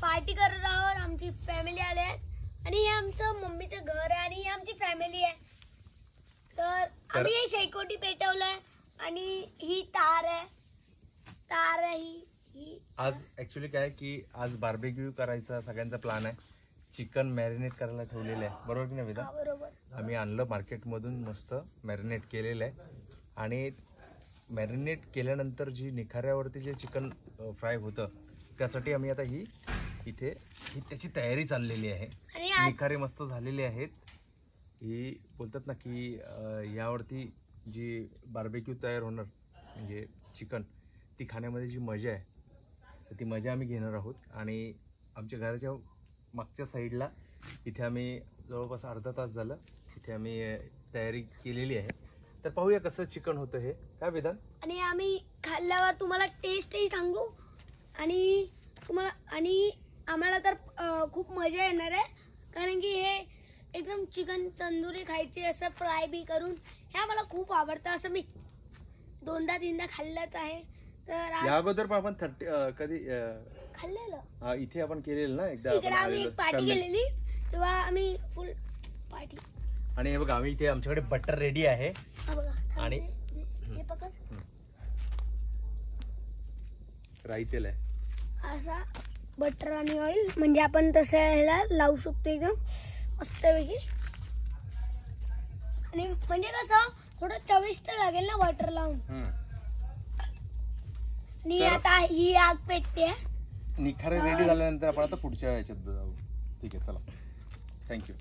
Party करत आहोत. आमची फॅमिली आले आणि हे आमचं मम्मीचं घर आहे आणि ही आमची फॅमिली आहे. तर आम्ही हे शेकोटी पेटवलंय आणि ही तार आहे ही आज ऍक्च्युली काय की आज बार्बेक्यू करायचा सगळ्यांचा प्लॅन आहे. चिकन मॅरिनेट करायला ठेवलेलं आहे, बरोबर की नाही वेदा? बरोबर. आम्ही आणलं मार्केटमधून, मस्त मॅरिनेट केलेलं आहे. आणि मॅरिनेट केल्यानंतर जी निखाऱ्यावरती जे चिकन फ्राय होतं त्यासाठी आम्ही आता इथे त्याची तयारी चाललेली आहे. निखारे मस्त झालेले आहेत. ही बोलतात ना की यावरती जी बार्बेक्यू तयार होणार म्हणजे चिकन, ती खाण्यामध्ये जी मजा आहे तर ती मजा आम्ही घेणार आहोत. आणि आमच्या घराच्या मागच्या साईडला इथे आम्ही जवळपास अर्धा तास झालं इथे आम्ही तयारी केलेली आहे. तर पाहूया कसं चिकन होतं हे, काय वेदांत? आणि आम्ही खाल्ल्यावर तुम्हाला टेस्टही सांगू आणि आम्हाला तर खूप मजा येणार आहे. कारण की हे एकदम चिकन तंदुरी खायचे असं फ्राय बी करून हे आम्हाला खूप आवडतं. असं मी 2-3दा खाल्लंच आहे. तर या अगोदर पण आपण कधी खाल्लेलं इथे आपण केलेलं ना एकदा. इकडे आम्ही एक पार्टी केलेली तेव्हा आम्ही फुल पार्टी. आणि हे बघा आम्ही इथे आमच्याकडे बटर रेडी आहे. आणि हे पकड, राई तेल आहे असा बटर आणि ऑइल म्हणजे आपण तसं ह्याला लावू शकतो एकदम मस्तपैकी. आणि म्हणजे कसं थोडं चविष्ट लागेल ना बटर लावून. आणि आता ही आग पेटते. निखारे रेडी झाल्यानंतर आपण आता पुढच्या याच्यात जाऊ. ठीक आहे, चला, थँक्यू.